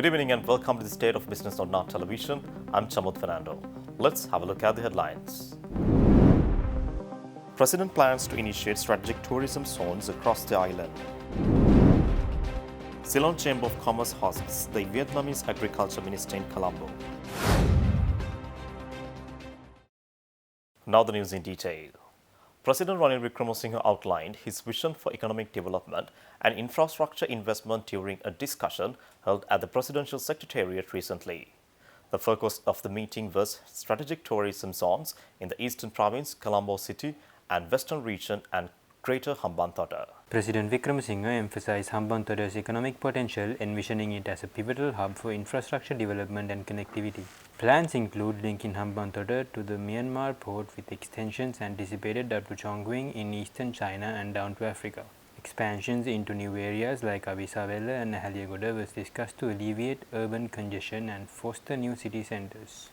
Good evening and welcome to the State of Business on Now Television. I'm Chamud Fernando. Let's have a look at the headlines. President plans to initiate strategic tourism zones across the island. Ceylon Chamber of Commerce hosts the Vietnamese Agriculture Minister in Colombo. Now the news in detail. President Ranil Wickremesinghe outlined his vision for economic development and infrastructure investment during a discussion held at the Presidential Secretariat recently. The focus of the meeting was strategic tourism zones in the Eastern Province, Colombo City, and Western Region and Greater Hambantota. President Wickremesinghe emphasized Hambantota's economic potential, envisioning it as a pivotal hub for infrastructure development and connectivity. Plans include linking Hambantota to the Myanmar port with extensions anticipated up to Chongqing in eastern China and down to Africa. Expansions into new areas like Avisavella and Nahaliagoda was discussed to alleviate urban congestion and foster new city centers.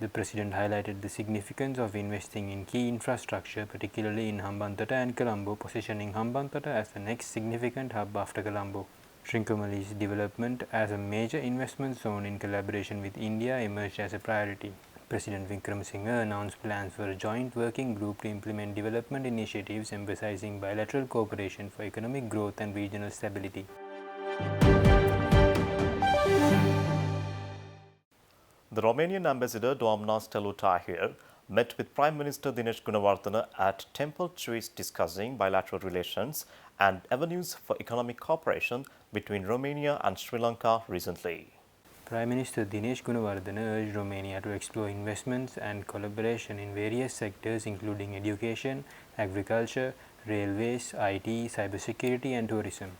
The President highlighted the significance of investing in key infrastructure, particularly in Hambantota and Colombo, positioning Hambantota as the next significant hub after Colombo. Trincomalee's development as a major investment zone in collaboration with India emerged as a priority. President Wickremesinghe announced plans for a joint working group to implement development initiatives emphasizing bilateral cooperation for economic growth and regional stability. The Romanian ambassador Doamna Stelu Tahir met with Prime Minister Dinesh Gunawardena at Temple Choice discussing bilateral relations and avenues for economic cooperation between Romania and Sri Lanka recently. Prime Minister Dinesh Gunawardena urged Romania to explore investments and collaboration in various sectors including education, agriculture, railways, IT, cybersecurity and tourism.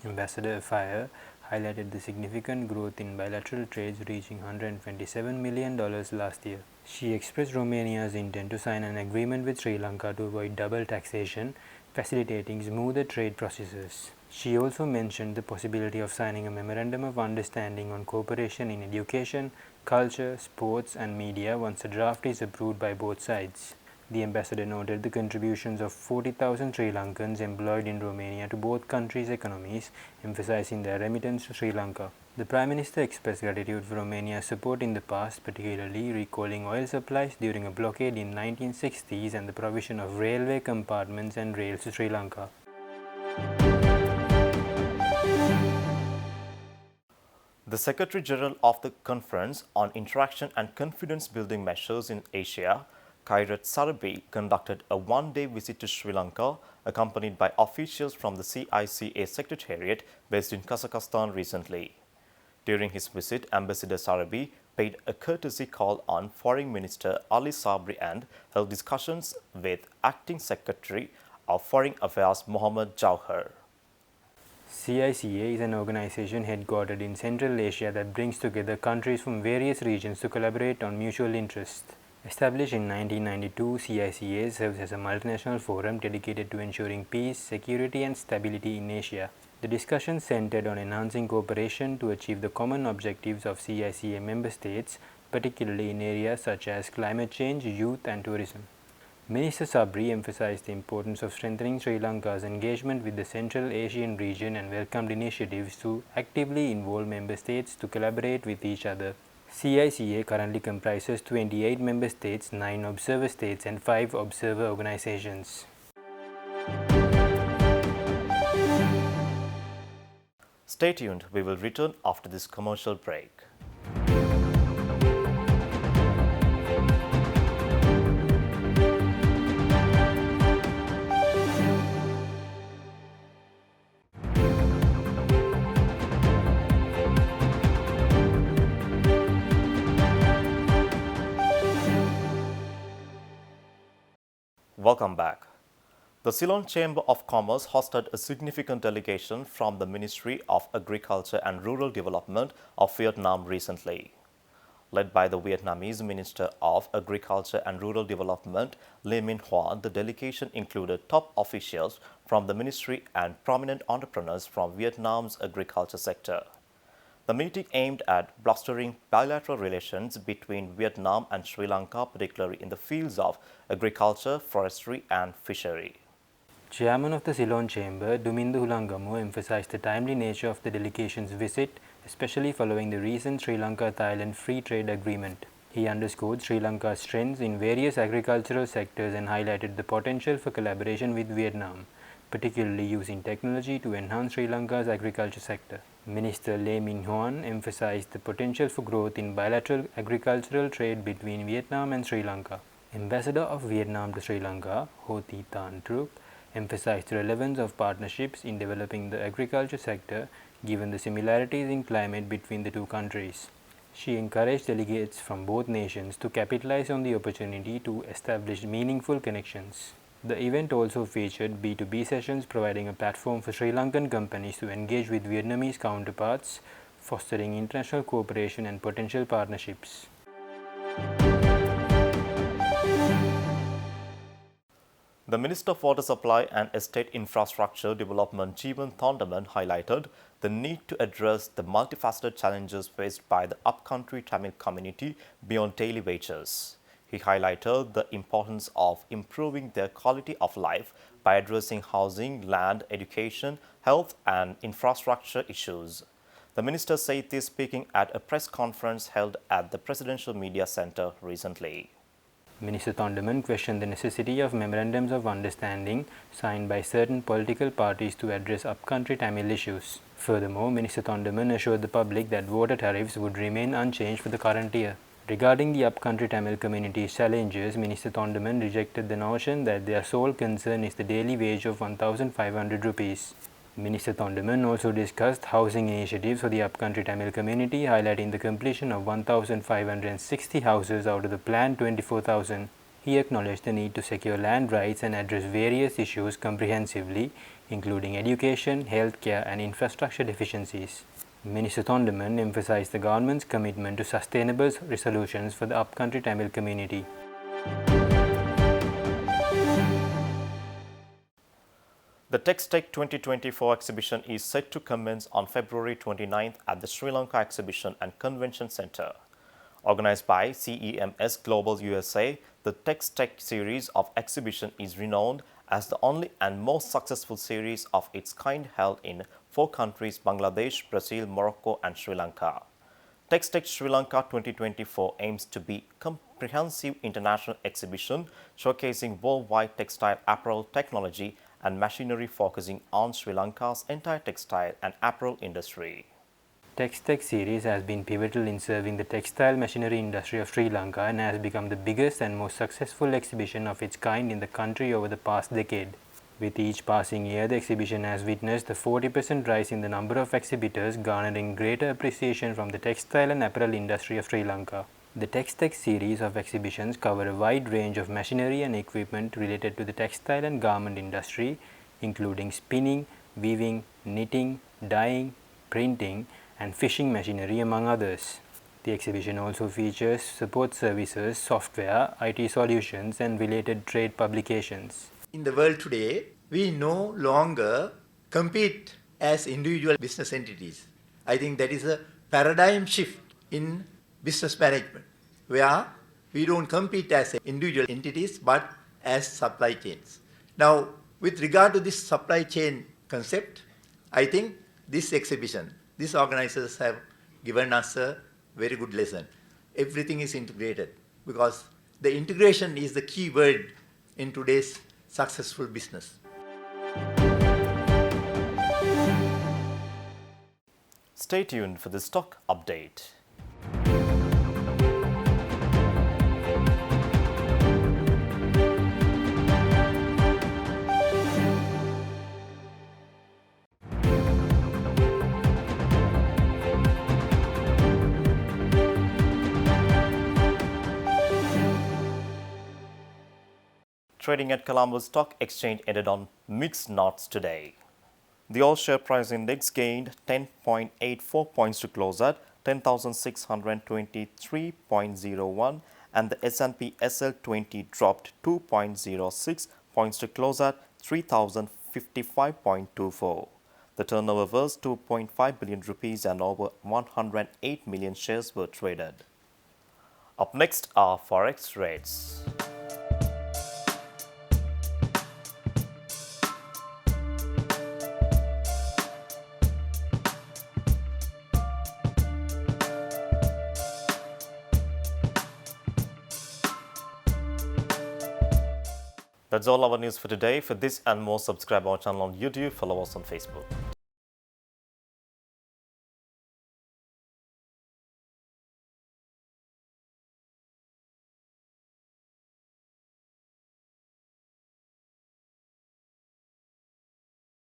Ambassador Afire highlighted the significant growth in bilateral trades reaching $127 million last year. She expressed Romania's intent to sign an agreement with Sri Lanka to avoid double taxation, facilitating smoother trade processes. She also mentioned the possibility of signing a memorandum of understanding on cooperation in education, culture, sports and media once a draft is approved by both sides. The ambassador noted the contributions of 40,000 Sri Lankans employed in Romania to both countries' economies, emphasizing their remittance to Sri Lanka. The Prime Minister expressed gratitude for Romania's support in the past, particularly recalling oil supplies during a blockade in 1960s and the provision of railway compartments and rails to Sri Lanka. The Secretary General of the Conference on Interaction and Confidence Building Measures in Asia, Kairat Sarabi, conducted a one-day visit to Sri Lanka, accompanied by officials from the CICA Secretariat based in Kazakhstan recently. During his visit, Ambassador Sarabi paid a courtesy call on Foreign Minister Ali Sabri and held discussions with Acting Secretary of Foreign Affairs Mohammad Jauhar. CICA is an organization headquartered in Central Asia that brings together countries from various regions to collaborate on mutual interests. Established in 1992, CICA serves as a multinational forum dedicated to ensuring peace, security and stability in Asia. The discussion centered on enhancing cooperation to achieve the common objectives of CICA member states, particularly in areas such as climate change, youth and tourism. Minister Sabri emphasized the importance of strengthening Sri Lanka's engagement with the Central Asian region and welcomed initiatives to actively involve member states to collaborate with each other. CICA currently comprises 28 member states, 9 observer states and 5 observer organizations. Stay tuned, we will return after this commercial break. Welcome back. The Ceylon Chamber of Commerce hosted a significant delegation from the Ministry of Agriculture and Rural Development of Vietnam recently. Led by the Vietnamese Minister of Agriculture and Rural Development, Le Minh Hoa, the delegation included top officials from the ministry and prominent entrepreneurs from Vietnam's agriculture sector. The meeting aimed at bolstering bilateral relations between Vietnam and Sri Lanka, particularly in the fields of agriculture, forestry and fishery. Chairman of the Ceylon Chamber, Dumindu Hulangamo, emphasized the timely nature of the delegation's visit, especially following the recent Sri Lanka-Thailand Free Trade Agreement. He underscored Sri Lanka's strengths in various agricultural sectors and highlighted the potential for collaboration with Vietnam, particularly using technology to enhance Sri Lanka's agriculture sector. Minister Lê Minh Hoan emphasized the potential for growth in bilateral agricultural trade between Vietnam and Sri Lanka. Ambassador of Vietnam to Sri Lanka, Ho Thi Tan Truc, emphasized the relevance of partnerships in developing the agriculture sector given the similarities in climate between the two countries. She encouraged delegates from both nations to capitalize on the opportunity to establish meaningful connections. The event also featured B2B sessions providing a platform for Sri Lankan companies to engage with Vietnamese counterparts, fostering international cooperation and potential partnerships. The Minister of Water Supply and Estate Infrastructure Development Jeevan Thondaman highlighted the need to address the multifaceted challenges faced by the upcountry Tamil community beyond daily wages. He highlighted the importance of improving their quality of life by addressing housing, land, education, health and infrastructure issues. The minister said this speaking at a press conference held at the Presidential Media Center recently. Minister Thondaman questioned the necessity of memorandums of understanding signed by certain political parties to address upcountry Tamil issues. Furthermore, Minister Thondaman assured the public that water tariffs would remain unchanged for the current year. Regarding the upcountry Tamil community's challenges, Minister Thondaman rejected the notion that their sole concern is the daily wage of 1,500 rupees. Minister Thondaman also discussed housing initiatives for the upcountry Tamil community, highlighting the completion of 1,560 houses out of the planned 24,000. He acknowledged the need to secure land rights and address various issues comprehensively, including education, healthcare, and infrastructure deficiencies. Minister Thondaman emphasized the government's commitment to sustainable resolutions for the upcountry Tamil community. The TechStech 2024 exhibition is set to commence on February 29th at the Sri Lanka Exhibition and Convention Center. Organized by CEMS Global USA, the TechStech series of exhibition is renowned as the only and most successful series of its kind held in 4 countries: Bangladesh, Brazil, Morocco, and Sri Lanka. TechStech Sri Lanka 2024 aims to be a comprehensive international exhibition showcasing worldwide textile apparel technology and machinery focusing on Sri Lanka's entire textile and apparel industry. TechStech series has been pivotal in serving the textile machinery industry of Sri Lanka and has become the biggest and most successful exhibition of its kind in the country over the past decade. With each passing year, the exhibition has witnessed a 40% rise in the number of exhibitors, garnering greater appreciation from the textile and apparel industry of Sri Lanka. The TechStech series of exhibitions cover a wide range of machinery and equipment related to the textile and garment industry, including spinning, weaving, knitting, dyeing, printing, and fishing machinery, among others. The exhibition also features support services, software, IT solutions, and related trade publications. In the world today, we no longer compete as individual business entities. I think that is a paradigm shift in business management, where we don't compete as individual entities but as supply chains. Now, with regard to this supply chain concept, I think this exhibition, these organizers have given us a very good lesson. Everything is integrated because the integration is the key word in today's successful business. Stay tuned for the stock update. Trading at Colombo Stock Exchange ended on mixed notes today. The all share price index gained 10.84 points to close at 10,623.01 and the S&P SL20 dropped 2.06 points to close at 3,055.24. The turnover was 2.5 billion rupees and over 108 million shares were traded. Up next are Forex rates. That's all our news for today. For this and more, subscribe our channel on YouTube, follow us on Facebook.